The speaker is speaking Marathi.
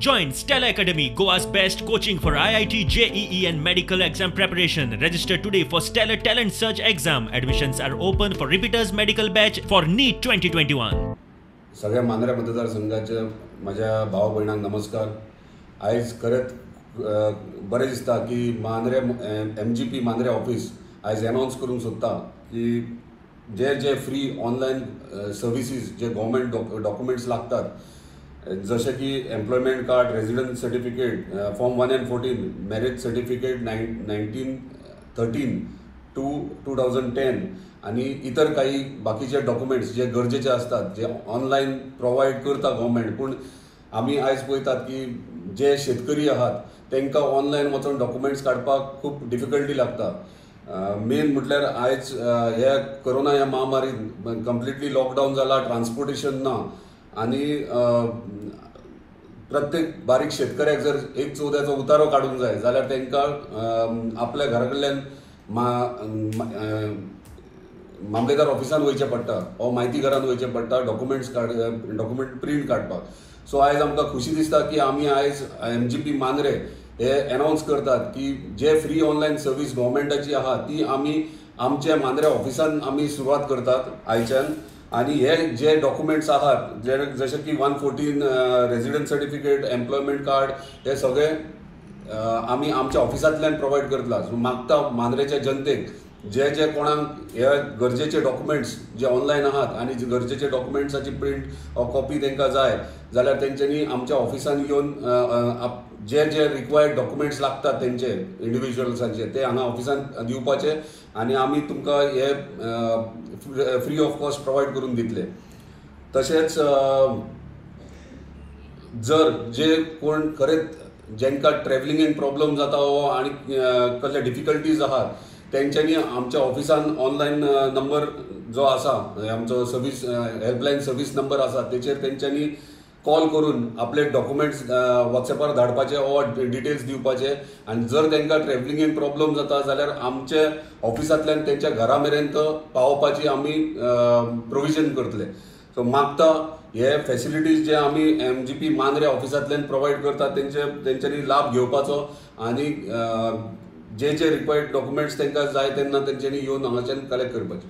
Join Stella Academy, Goa's best coaching for IIT, JEE and medical exam preparation. Register today for Stellar Talent Search exam. Admissions are open for repeaters medical batch for NEET 2021. सगळ्या मांद्रे मतदारसंघाच्या माझ्या भाव भयणांक नमस्कार. आयज खरेंच बरें दिसता की मांद्रे MGP मांद्रे ऑफिस आयज अनाउन्स करूंक सोदता की जे फ्री ऑनलायन सर्विसीस जे गव्हर्मेंट डॉक्युमेंट्स लागतात जसे की employment card, residence certificate, form 1 and 14, marriage certificate 1913 to 2010 आणि इतर काही बाकीचे डॉक्युमेंट्स जे गरजेचे असतात जे ऑनलाईन प्रोवाईड करता गव्हर्मेंट. पण आम्ही आयज पळयतात की जे शेतकरी आहात तांकां ऑनलायन वचून डॉक्युमेंट्स काडपाक खूब डिफिकल्टी लागता. मेन म्हटल्यार आयज हे कोरोना ह्या महामारीन कंप्लिटली लॉकडावन जाला, ट्रान्सपोर्टेशन ना आणि प्रत्येक बारीक शेतकऱ्याक जर 1/4 उतारो काढूंक जाय जाल्यार तांकां आपल्या घरा कडल्यान मामलेदार ऑफिसान वयचें पडटा वा म्हायती घरान वयचें पडटा डॉक्युमेंट प्रिंट काडपाक. सो आयज आमकां खुशी दिसता की आमी आयज MGP मांद्रे हे अनाउन्स करतात की जे फ्री ऑनलायन सर्वीस गव्हर्मेंटाची आहा ती आमी आमच्या मांद्रे ऑफिसान आमी सुरवात करतात आयच्यान. आणि हे जे डॉक्युमेंट्स आहात जसे की 114 रेसिडेंस सर्टिफिकेट, एम्प्लॉयमेंट कार्ड हे सगळे आमी आमच्या ऑफिसांतल्यान प्रोवाईड करतला. सो मागता मांद्रेच्या जनतेक जे कोणाक हे गरजेचे डॉक्युमेंट्स जे ऑनलायन आहात आणि जे गरजेचे डॉक्युमेंट्साची प्रिंट कॉपी तांकां जाय जाल्यार तेंच्यांनी आमच्या ऑफिसान येवन जे रिक्वायर्ड डॉक्युमेंट्स लागतात तेंचे इंडिविज्युअल्सांचे ते हांगा ऑफिसान दिवपाचे आणि आमी तुमकां हे फ्री ऑफ कॉस्ट प्रोवाईड करून दितले. तशेंच जर जे कोण खरेंच जेंकां ट्रॅव्हलिंगेन प्रॉब्लेम जाता वा आनी कसले डिफिकल्टीज आहात तेंच्यांनी आमच्या ऑफिसान ऑनलायन नंबर जो आसा आमचो सर्वीस हेल्पलायन सर्वीस नंबर आसा तेचेर तेंच्यांनी कॉल करून आपले डॉक्युमेंट्स वॉट्सॅपार धाडपाचे वा डिटेल्स दिवपाचे आणि जर तांकां ट्रॅव्हलिंगेन प्रॉब्लेम जाता जाल्यार आमचे ऑफिसांतल्यान तेंच्या घरा मेरेन तो पावोवपाची आमी प्रोविजन करतले. सो मागता हे फॅसिलिटीज जे आमी MGP मांद्रे ऑफिसांतल्यान प्रोवाईड करतात तेंच्यांनी लाभ घेवपाचो आणि जे रिक्वायर्ड डॉक्युमेंट्स तांकां जाय तेन्ना तेंच्यांनी येवन हांगाच्यान कलेक्ट करपाचे.